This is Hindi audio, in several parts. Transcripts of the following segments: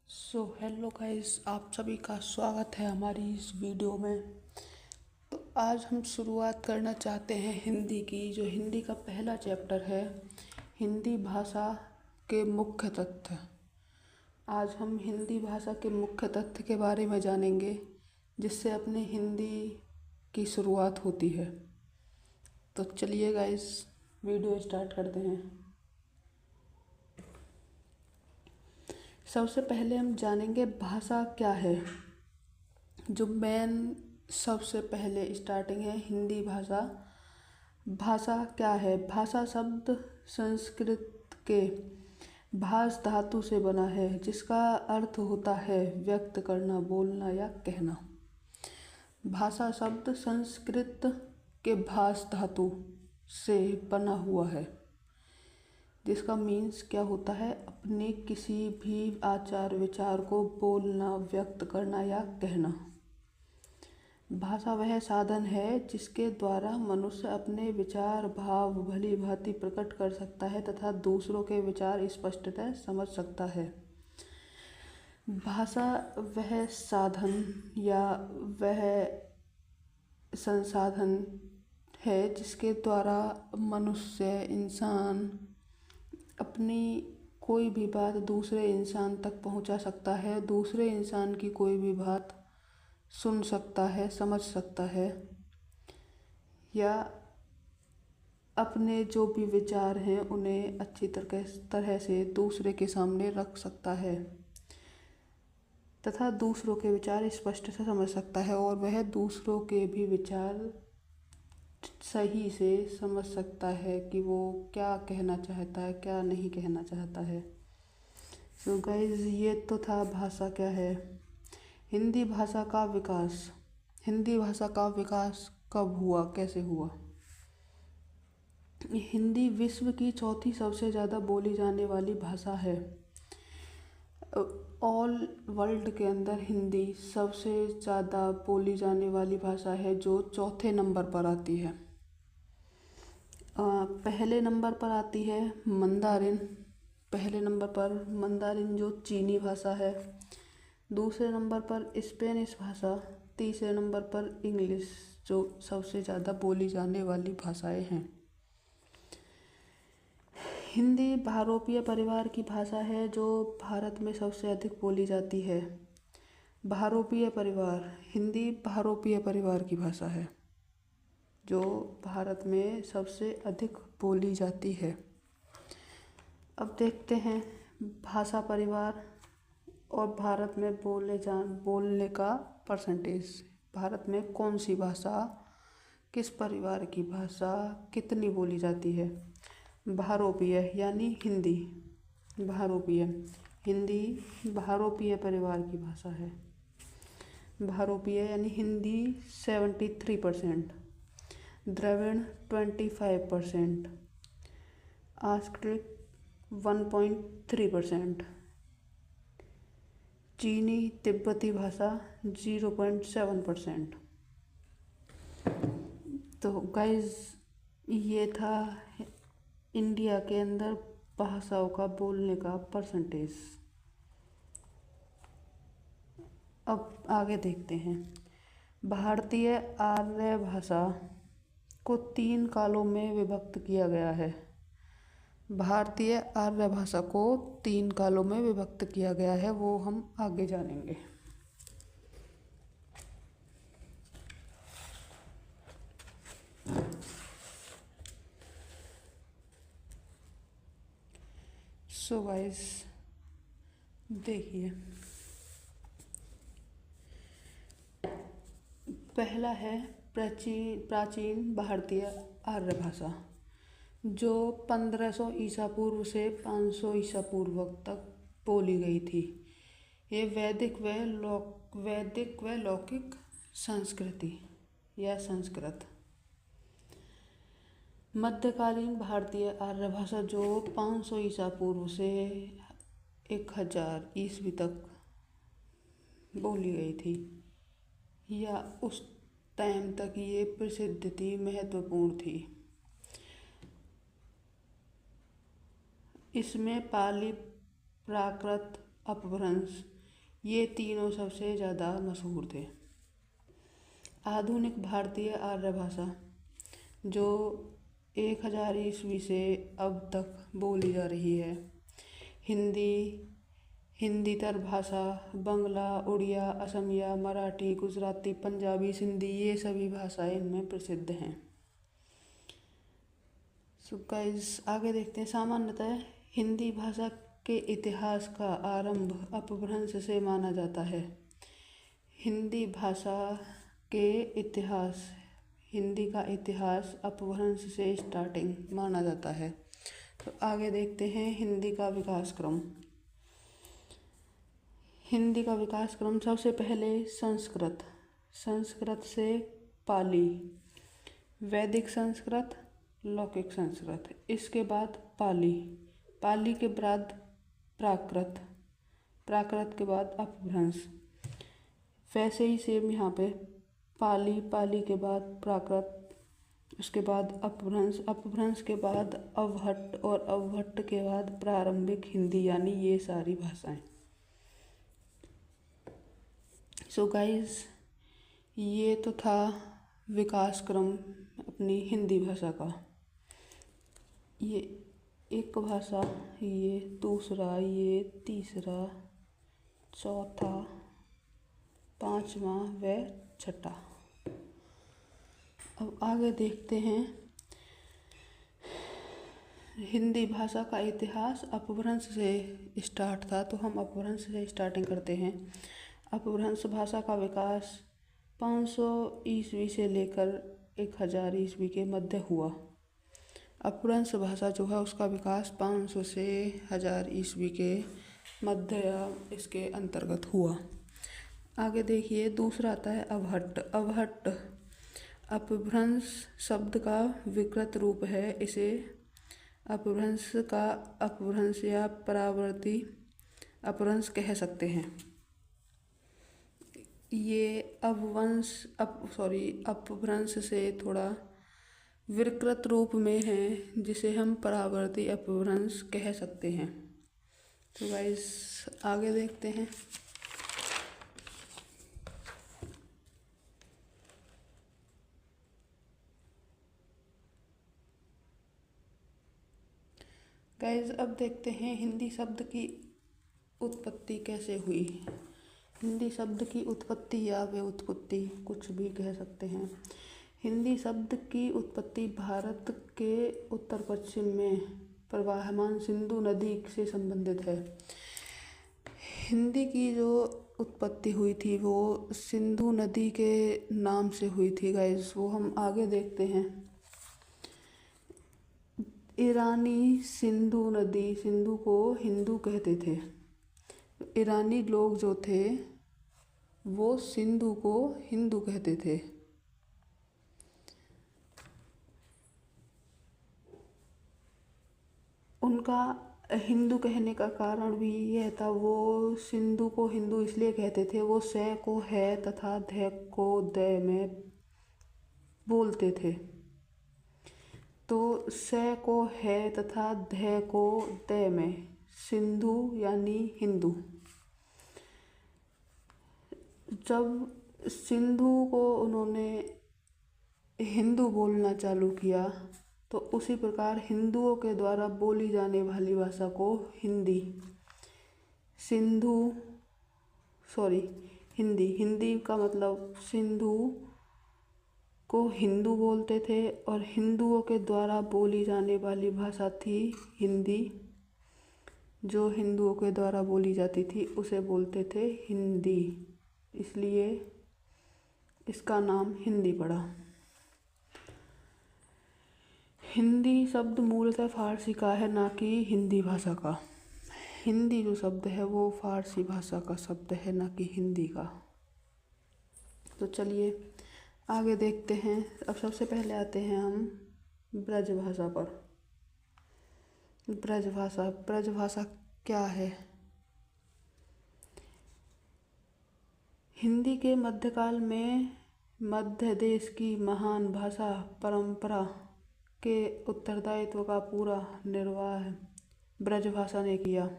हेलो गाइस, आप सभी का स्वागत है हमारी इस वीडियो में। तो आज हम शुरुआत करना चाहते हैं हिंदी की, जो हिंदी का पहला चैप्टर है, हिंदी भाषा के मुख्य तथ्य। आज हम हिंदी भाषा के मुख्य तथ्य के बारे में जानेंगे, जिससे अपने हिंदी की शुरुआत होती है। तो चलिए गाइस, वीडियो स्टार्ट करते हैं। सबसे पहले हम जानेंगे भाषा क्या है। जो मेन सबसे पहले स्टार्टिंग है हिंदी भाषा। भाषा क्या है? भाषा शब्द संस्कृत के भाष धातु से बना है, जिसका अर्थ होता है व्यक्त करना, बोलना या कहना। भाषा शब्द संस्कृत के भाष धातु से बना हुआ है, जिसका मीन्स क्या होता है? अपने किसी भी आचार विचार को बोलना, व्यक्त करना या कहना। भाषा वह साधन है जिसके द्वारा मनुष्य अपने विचार, भाव भली भांति प्रकट कर सकता है तथा दूसरों के विचार स्पष्टतः समझ सकता है। भाषा वह साधन या वह संसाधन है जिसके द्वारा मनुष्य, इंसान अपनी कोई भी बात दूसरे इंसान तक पहुंचा सकता है, दूसरे इंसान की कोई भी बात सुन सकता है, समझ सकता है, या अपने जो भी विचार हैं उन्हें अच्छी तरह से दूसरे के सामने रख सकता है तथा दूसरों के विचार स्पष्ट से समझ सकता है, और वह दूसरों के भी विचार सही से समझ सकता है कि वो क्या कहना चाहता है, क्या नहीं कहना चाहता है। सो गाइस, ये तो था भाषा क्या है। हिंदी भाषा का विकास। हिंदी भाषा का विकास कब हुआ, कैसे हुआ? हिंदी विश्व की चौथी सबसे ज़्यादा बोली जाने वाली भाषा है। ऑल वर्ल्ड के अंदर हिंदी सबसे ज़्यादा बोली जाने वाली भाषा है, जो चौथे नंबर पर आती है। पहले नंबर पर आती है मंदारिन। पहले नंबर पर मंदारिन जो चीनी भाषा है। दूसरे नंबर पर स्पेनिश भाषा। तीसरे नंबर पर इंग्लिश, जो सबसे ज़्यादा बोली जाने वाली भाषाएं हैं। हिंदी बहुरूपीय परिवार की भाषा है, जो भारत में सबसे अधिक बोली जाती है। बहुरूपीय परिवार, हिंदी बहुरूपीय परिवार की भाषा है, जो भारत में सबसे अधिक बोली जाती है। अब देखते हैं भाषा परिवार और भारत में बोलने का परसेंटेज। भारत में कौन सी भाषा, किस परिवार की भाषा कितनी बोली जाती है? बहुरूपीय यानी हिंदी। बहुरूपीय हिंदी बहुरूपीय परिवार की भाषा है। बहुरूपीय यानी हिंदी 73%, द्रविड़ 25%, संस्कृत 1.3%, चीनी तिब्बती भाषा 0.7%। तो गाइज, ये था इंडिया के अंदर भाषाओं का बोलने का परसेंटेज। अब आगे देखते हैं। भारतीय आर्य भाषा को 3 कालों में विभक्त किया गया है। भारतीय आर्य भाषा को 3 कालों में विभक्त किया गया है, वो हम आगे जानेंगे। सो गाइस, देखिए, पहला है प्राचीन भारतीय आर्य भाषा, जो 1500 ईसा पूर्व से 500 ईसा पूर्व तक बोली गई थी। ये वैदिक व लौकिक संस्कृति या संस्कृत। मध्यकालीन भारतीय आर्य भाषा, जो 500 ईसा पूर्व से 1000 ईस्वी तक बोली गई थी, या उस टाइम तक ये प्रसिद्ध थी, महत्वपूर्ण थी। इसमें पाली, प्राकृत, अपभ्रंश ये तीनों सबसे ज़्यादा मशहूर थे। आधुनिक भारतीय आर्य भाषा जो 1000 ईस्वी से अब तक बोली जा रही है। हिंदी, हिंदीतर भाषा, बंगला, उड़िया, असमिया, मराठी, गुजराती, पंजाबी, सिंधी, ये सभी भाषाएं इनमें प्रसिद्ध हैं। सो गाइस आगे देखते हैं। सामान्यतः हिंदी भाषा के इतिहास का आरंभ अपभ्रंश से माना जाता है। हिंदी भाषा के इतिहास, हिंदी का इतिहास अपभ्रंश से स्टार्टिंग माना जाता है। तो आगे देखते हैं हिंदी का विकास क्रम। हिंदी का विकास क्रम सबसे पहले संस्कृत, संस्कृत से पाली, वैदिक संस्कृत, लौकिक संस्कृत, इसके बाद पाली, पाली के बाद प्राकृत, प्राकृत के बाद अपभ्रंश। वैसे ही सेम यहाँ पे पाली, पाली के बाद प्राकृत, उसके बाद अपभ्रंश, अपभ्रंश के बाद अवहट्ट और अवहट्ट के बाद प्रारंभिक हिंदी, यानी ये सारी भाषाएं। सो गाइस ये तो था विकास क्रम अपनी हिंदी भाषा का। ये एक भाषा, ये दूसरा, ये तीसरा, चौथा, पांचवा व छठा। अब आगे देखते हैं हिंदी भाषा का इतिहास अपभ्रंश से स्टार्ट था, तो हम अपभ्रंश से स्टार्टिंग करते हैं। अपभ्रंश भाषा का विकास 500 ईस्वी से लेकर 1000 ईस्वी के मध्य हुआ। अपभ्रंश भाषा जो है उसका विकास 500 से 1000 ईस्वी के मध्य या इसके अंतर्गत हुआ। आगे देखिए दूसरा आता है अवहट्ट। अवहट्ट अपभ्रंश शब्द का विकृत रूप है। इसे अपभ्रंश का अपभ्रंश या परावर्ती अपभ्रंश कह सकते हैं। ये अपभ्रंश से थोड़ा विकृत रूप में है, जिसे हम परावर्ती अपभ्रंश कह सकते हैं। तो गाइस आगे देखते हैं। गाइस अब देखते हैं हिंदी शब्द की उत्पत्ति कैसे हुई। हिंदी शब्द की उत्पत्ति या व्युत्पत्ति कुछ भी कह सकते हैं। हिंदी शब्द की उत्पत्ति भारत के उत्तर पश्चिम में प्रवाहमान सिंधु नदी से संबंधित है। हिंदी की जो उत्पत्ति हुई थी वो सिंधु नदी के नाम से हुई थी गाइस, वो हम आगे देखते हैं। ईरानी सिंधु नदी, सिंधु को हिंदू कहते थे। ईरानी लोग जो थे वो सिंधु को हिंदू कहते थे। उनका हिंदू कहने का कारण भी यह था, वो सिंधु को हिंदू इसलिए कहते थे, वो से को है तथा ध को द में बोलते थे। तो से को है तथा ध को द में सिंधु यानी हिंदू। जब सिंधु को उन्होंने हिंदू बोलना चालू किया तो उसी प्रकार हिंदुओं के द्वारा बोली जाने वाली भाषा को हिंदी हिंदी का मतलब सिंधु को हिंदू बोलते थे, और हिंदुओं के द्वारा बोली जाने वाली भाषा थी हिंदी। जो हिंदुओं के द्वारा बोली जाती थी उसे बोलते थे हिंदी, इसलिए इसका नाम हिंदी पड़ा। हिंदी शब्द मूलतः फारसी का है, ना कि हिंदी भाषा का। हिंदी जो शब्द है वो फारसी भाषा का शब्द है, ना कि हिंदी का। तो चलिए आगे देखते हैं। अब सबसे पहले आते हैं हम ब्रज भाषा पर। ब्रज भाषा क्या है? हिंदी के मध्यकाल में मध्य देश की महान भाषा परंपरा के उत्तरदायित्व का पूरा निर्वाह ब्रज भाषा ने किया।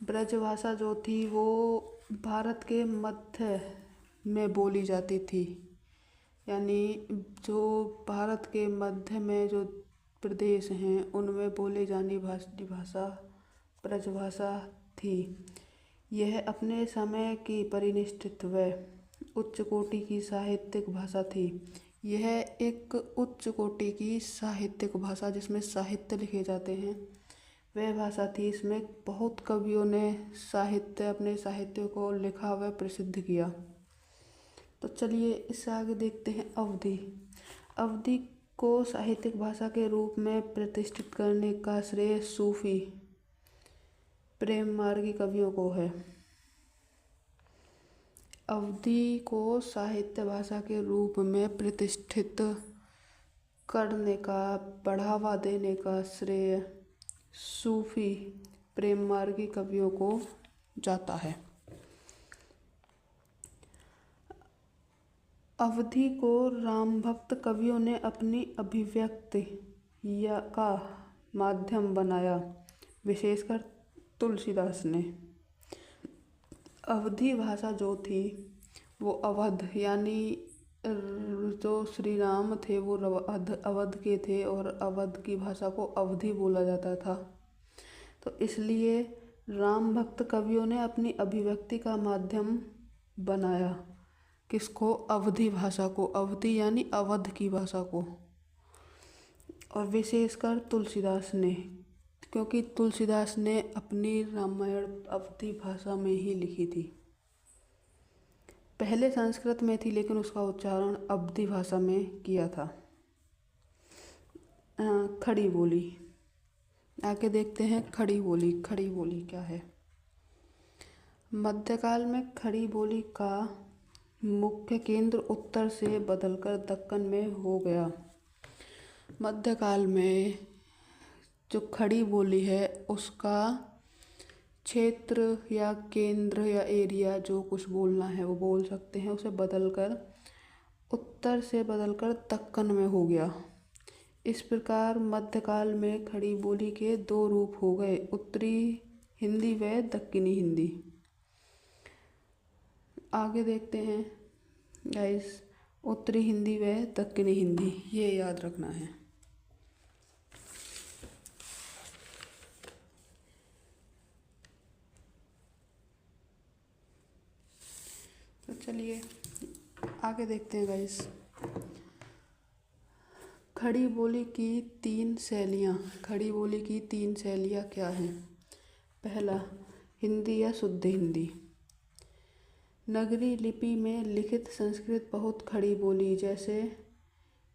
ब्रजभाषा जो थी वो भारत के मध्य में बोली जाती थी, यानी जो भारत के मध्य में जो प्रदेश हैं उनमें बोले जाने भाषा ब्रजभाषा थी। यह अपने समय की परिनिष्ठित व उच्च कोटि की साहित्यिक भाषा थी। यह एक उच्च कोटि की साहित्यिक भाषा जिसमें साहित्य लिखे जाते हैं वह भाषा थी। इसमें बहुत कवियों ने अपने साहित्य को लिखा व प्रसिद्ध किया। तो चलिए इससे आगे देखते हैं अवधी। अवधी को साहित्यिक भाषा के रूप में प्रतिष्ठित करने का श्रेय सूफी प्रेम मार्गी कवियों को है। अवधी को साहित्य भाषा के रूप में प्रतिष्ठित करने का, बढ़ावा देने का श्रेय सूफी प्रेम मार्गी कवियों को जाता है। अवधी को राम भक्त कवियों ने अपनी अभिव्यक्ति का माध्यम बनाया, विशेषकर तुलसीदास ने। अवधी भाषा जो थी वो अवध, यानी जो श्री राम थे वो अवध के थे और अवध की भाषा को अवधी बोला जाता था। तो इसलिए राम भक्त कवियों ने अपनी अभिव्यक्ति का माध्यम बनाया, किसको? अवधी भाषा को। अवधी यानी अवध की भाषा को, और विशेषकर तुलसीदास ने, क्योंकि तुलसीदास ने अपनी रामायण अवधी भाषा में ही लिखी थी। पहले संस्कृत में थी लेकिन उसका उच्चारण अवधी भाषा में किया था। खड़ी बोली, आगे देखते हैं खड़ी बोली। खड़ी बोली क्या है? मध्यकाल में खड़ी बोली का मुख्य केंद्र उत्तर से बदलकर दक्कन में हो गया। मध्यकाल में जो खड़ी बोली है उसका क्षेत्र या केंद्र या एरिया, जो कुछ बोलना है वो बोल सकते हैं, उसे बदलकर उत्तर से बदलकर दक्कन में हो गया। इस प्रकार मध्यकाल में खड़ी बोली के दो रूप हो गए, उत्तरी हिंदी व दक्कनी हिंदी। आगे देखते हैं गाइस, उत्तरी हिंदी व दक्कनी हिंदी, ये याद रखना है। तो चलिए आगे देखते हैं गाइस। खड़ी बोली की तीन शैलियाँ। खड़ी बोली की तीन शैलियाँ क्या हैं? पहला, हिंदी या शुद्ध हिंदी। नगरी लिपि में लिखित संस्कृत बहुत खड़ी बोली, जैसे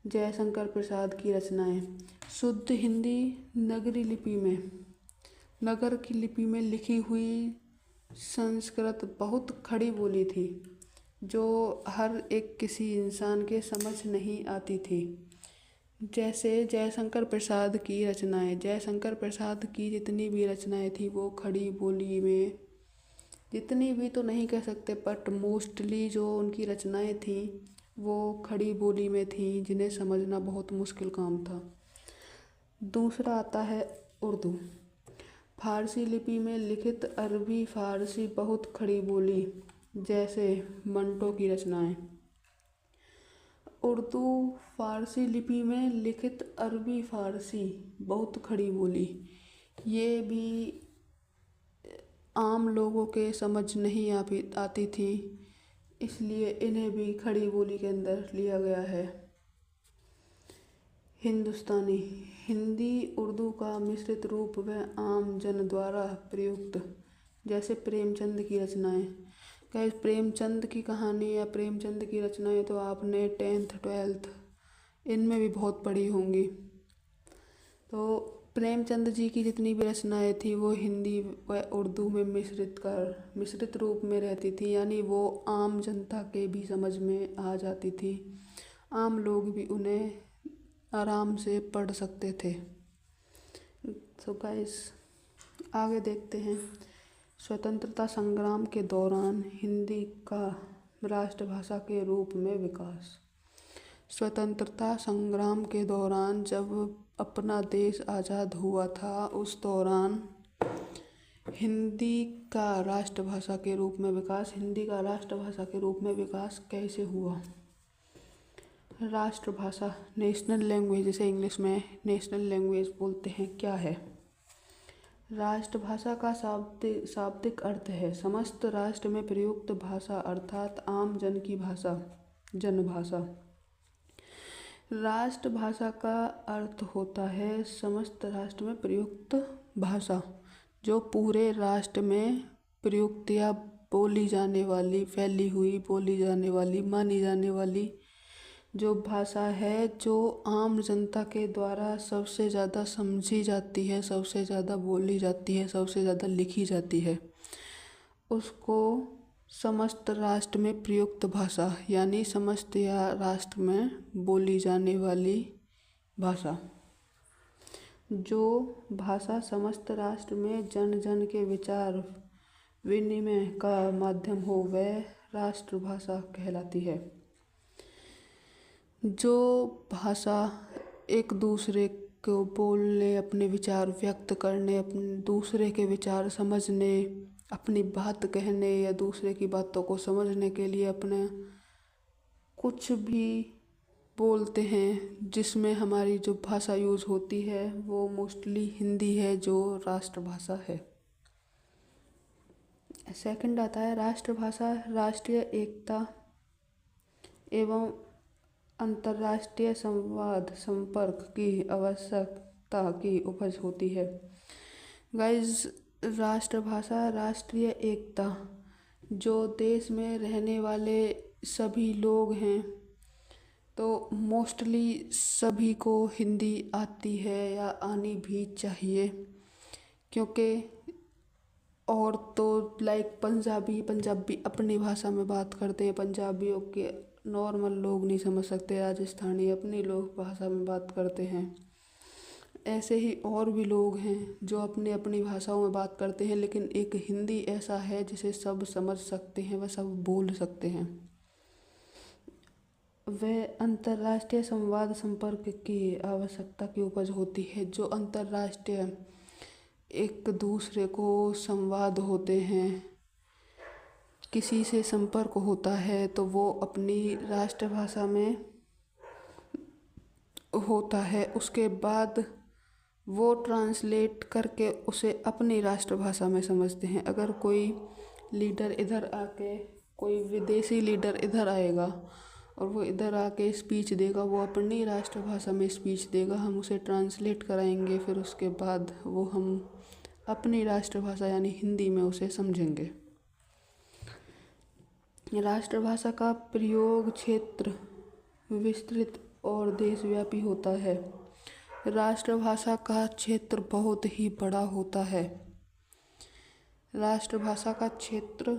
जयशंकर प्रसाद की रचनाएं। शुद्ध हिंदी नगरी लिपि में, नगर की लिपि में लिखी हुई संस्कृत बहुत खड़ी बोली थी, जो हर एक किसी इंसान के समझ नहीं आती थी। जैसे जयशंकर प्रसाद की रचनाएं। जयशंकर प्रसाद की जितनी भी रचनाएं थी वो खड़ी बोली में, जितनी भी तो नहीं कह सकते बट मोस्टली जो उनकी रचनाएं थी वो खड़ी बोली में थी, जिन्हें समझना बहुत मुश्किल काम था। दूसरा आता है उर्दू। फारसी लिपि में लिखित अरबी फारसी बहुत खड़ी बोली, जैसे मंटो की रचनाएं। उर्दू फारसी लिपि में लिखित अरबी फारसी बहुत खड़ी बोली, ये भी आम लोगों के समझ नहीं आती थी, इसलिए इन्हें भी खड़ी बोली के अंदर लिया गया है। हिंदुस्तानी। हिंदी उर्दू का मिश्रित रूप व आम जन द्वारा प्रयुक्त, जैसे प्रेमचंद की रचनाएं। क्या प्रेमचंद की कहानी या प्रेमचंद की रचनाएं तो आपने 10th 12th इनमें भी बहुत पढ़ी होंगी। तो प्रेमचंद जी की जितनी भी रचनाएं थी वो हिंदी व उर्दू में मिश्रित रूप में रहती थी, यानी वो आम जनता के भी समझ में आ जाती थी, आम लोग भी उन्हें आराम से पढ़ सकते थे। तो गाइस आगे देखते हैं। स्वतंत्रता संग्राम के दौरान हिंदी का राष्ट्रभाषा के रूप में विकास। स्वतंत्रता संग्राम के दौरान जब अपना देश आज़ाद हुआ था, उस दौरान हिंदी का राष्ट्रभाषा के रूप में विकास हिंदी का राष्ट्रभाषा के रूप में विकास कैसे हुआ। राष्ट्रभाषा नेशनल लैंग्वेज, जिसे इंग्लिश में नेशनल लैंग्वेज बोलते हैं, क्या है। राष्ट्रभाषा का शाब्दिक अर्थ है समस्त राष्ट्र में प्रयुक्त भाषा अर्थात आम जन की भाषा, जनभाषा। राष्ट्रभाषा का अर्थ होता है समस्त राष्ट्र में प्रयुक्त भाषा, जो पूरे राष्ट्र में प्रयुक्त या बोली जाने वाली, फैली हुई, बोली जाने वाली, मानी जाने वाली जो भाषा है, जो आम जनता के द्वारा सबसे ज़्यादा समझी जाती है, सबसे ज़्यादा बोली जाती है, सबसे ज़्यादा लिखी जाती है, उसको समस्त राष्ट्र में प्रयुक्त भाषा यानी समस्त या राष्ट्र में बोली जाने वाली भाषा। जो भाषा समस्त राष्ट्र में जन जन के विचार विनिमय का माध्यम हो वह राष्ट्रभाषा कहलाती है। जो भाषा एक दूसरे को बोलने, अपने विचार व्यक्त करने, अपने दूसरे के विचार समझने, अपनी बात कहने या दूसरे की बातों को समझने के लिए अपने कुछ भी बोलते हैं, जिसमें हमारी जो भाषा यूज़ होती है वो मोस्टली हिंदी है, जो राष्ट्रभाषा है। सेकंड आता है राष्ट्रभाषा राष्ट्रीय एकता एवं अंतर्राष्ट्रीय संवाद संपर्क की आवश्यकता की उपज होती है। गाइस, राष्ट्रभाषा राष्ट्रीय एकता, जो देश में रहने वाले सभी लोग हैं तो मोस्टली सभी को हिंदी आती है या आनी भी चाहिए, क्योंकि और तो लाइक पंजाबी अपनी भाषा में बात करते हैं, पंजाबियों के नॉर्मल लोग नहीं समझ सकते, राजस्थानी अपनी लोग भाषा में बात करते हैं। ऐसे ही और भी लोग हैं जो अपनी अपनी भाषाओं में बात करते हैं, लेकिन एक हिंदी ऐसा है जिसे सब समझ सकते हैं, वह सब बोल सकते हैं। वह अंतर्राष्ट्रीय संवाद संपर्क की आवश्यकता की उपज होती है, जो अंतर्राष्ट्रीय एक दूसरे को संवाद होते हैं, किसी से संपर्क होता है तो वो अपनी राष्ट्रभाषा में होता है, उसके बाद वो ट्रांसलेट करके उसे अपनी राष्ट्रभाषा में समझते हैं। अगर कोई लीडर इधर आके, कोई विदेशी लीडर इधर आएगा और वो इधर आके स्पीच देगा, वो अपनी राष्ट्रभाषा में स्पीच देगा, हम उसे ट्रांसलेट कराएंगे, फिर उसके बाद वो हम अपनी राष्ट्रभाषा यानी हिंदी में उसे समझेंगे। राष्ट्रभाषा का प्रयोग क्षेत्र विस्तृत और देशव्यापी होता है। राष्ट्रभाषा का क्षेत्र बहुत ही बड़ा होता है। राष्ट्रभाषा का क्षेत्र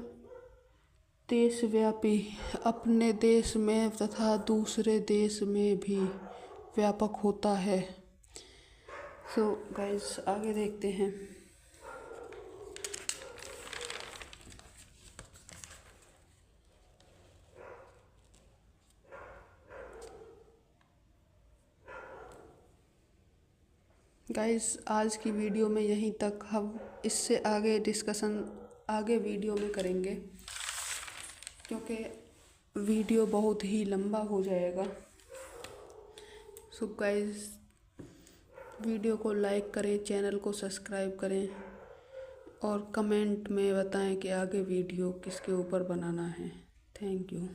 देशव्यापी, अपने देश में तथा दूसरे देश में भी व्यापक होता है। सो गाइस, आगे देखते हैं। गाइस, आज की वीडियो में यहीं तक, हम इससे आगे डिस्कशन आगे वीडियो में करेंगे, क्योंकि वीडियो बहुत ही लंबा हो जाएगा। सो गाइस, वीडियो को लाइक करें, चैनल को सब्सक्राइब करें और कमेंट में बताएं कि आगे वीडियो किसके ऊपर बनाना है। Thank you.